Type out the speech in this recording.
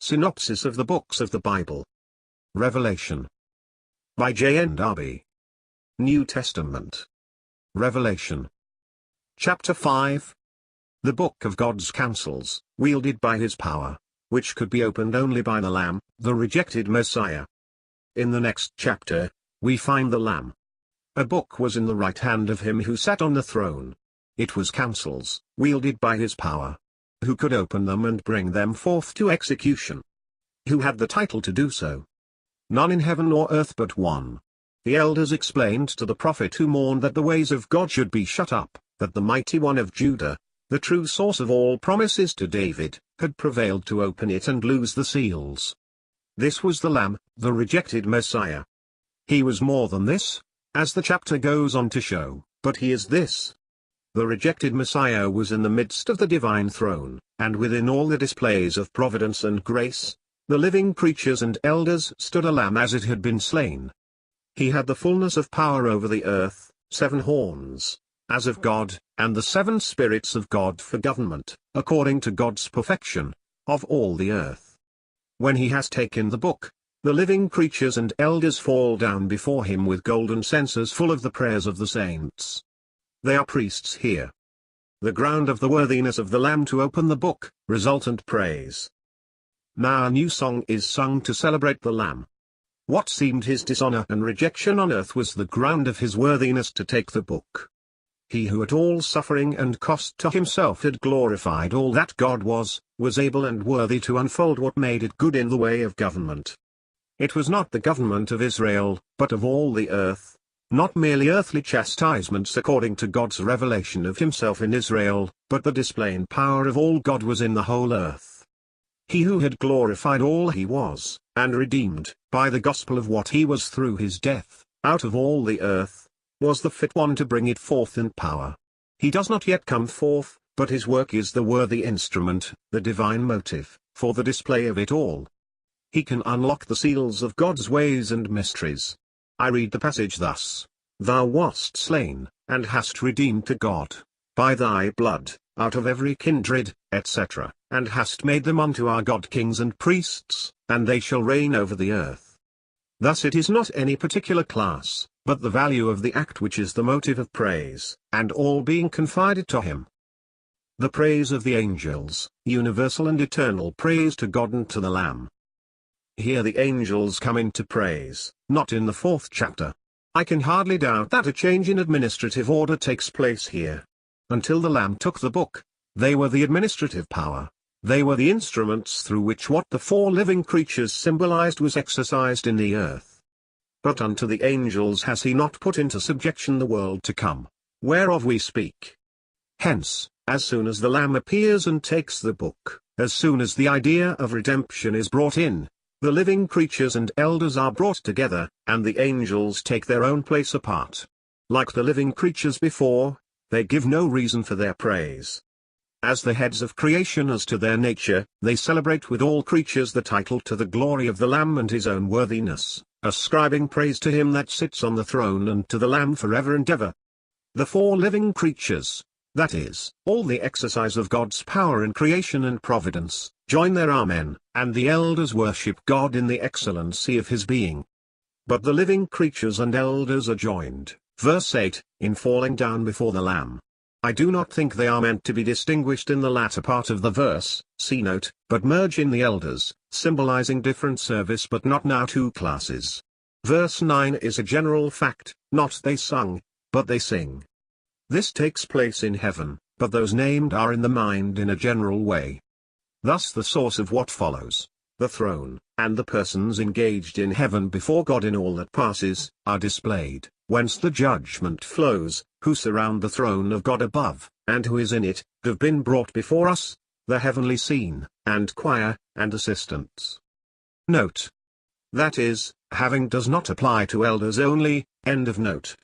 Synopsis of the Books of the Bible. Revelation. By JND Darby. New Testament. Revelation. Chapter 5. The Book of God's Counsels, wielded by his power, which could be opened only by the Lamb, the rejected Messiah. In the next chapter, we find the Lamb. A book was in the right hand of him who sat on the throne. It was counsels, wielded by his power. Who could open them and bring them forth to execution? Who had the title to do so? None in heaven or earth but one. The elders explained to the prophet who mourned that the ways of God should be shut up, that the mighty one of Judah, the true source of all promises to David, had prevailed to open it and loose the seals. This was the Lamb, the rejected Messiah. He was more than this, as the chapter goes on to show, but he is this. The rejected Messiah was in the midst of the divine throne, and within all the displays of providence and grace, the living creatures and elders stood a lamb as it had been slain. He had the fullness of power over the earth, 7 horns, as of God, and the 7 spirits of God for government, according to God's perfection, of all the earth. When he has taken the book, the living creatures and elders fall down before him with golden censers full of the prayers of the saints. They are priests here. The ground of the worthiness of the Lamb to open the book, resultant praise. Now a new song is sung to celebrate the Lamb. What seemed his dishonor and rejection on earth was the ground of his worthiness to take the book. He who at all suffering and cost to himself had glorified all that God was able and worthy to unfold what made it good in the way of government. It was not the government of Israel, but of all the earth. Not merely earthly chastisements according to God's revelation of himself in Israel, but the display and power of all God was in the whole earth. He who had glorified all he was, and redeemed, by the gospel of what he was through his death, out of all the earth, was the fit one to bring it forth in power. He does not yet come forth, but his work is the worthy instrument, the divine motive, for the display of it all. He can unlock the seals of God's ways and mysteries. I read the passage thus: Thou wast slain, and hast redeemed to God, by thy blood, out of every kindred, etc., and hast made them unto our God kings and priests, and they shall reign over the earth. Thus it is not any particular class, but the value of the act which is the motive of praise, and all being confided to him. The praise of the angels, universal and eternal praise to God and to the Lamb. Here the angels come into praise, not in the 4th chapter. I can hardly doubt that a change in administrative order takes place here. Until the Lamb took the book, they were the administrative power. They were the instruments through which what the 4 living creatures symbolized was exercised in the earth. But unto the angels has he not put into subjection the world to come, whereof we speak. Hence, as soon as the Lamb appears and takes the book, as soon as the idea of redemption is brought in, the living creatures and elders are brought together, and the angels take their own place apart. Like the living creatures before, they give no reason for their praise. As the heads of creation as to their nature, they celebrate with all creatures the title to the glory of the Lamb and his own worthiness, ascribing praise to him that sits on the throne and to the Lamb forever and ever. The 4 living creatures, that is, all the exercise of God's power in creation and providence, join their Amen, and the elders worship God in the excellency of his being. But the living creatures and elders are joined, verse 8, in falling down before the Lamb. I do not think they are meant to be distinguished in the latter part of the verse, see note, but merge in the elders, symbolizing different service but not now 2 classes. Verse 9 is a general fact, not they sung, but they sing. This takes place in heaven, but those named are in the mind in a general way. Thus the source of what follows, the throne, and the persons engaged in heaven before God in all that passes, are displayed, whence the judgment flows, who surround the throne of God above, and who is in it, have been brought before us, the heavenly scene, and choir, and assistants. Note. That is, having does not apply to elders only, end of note.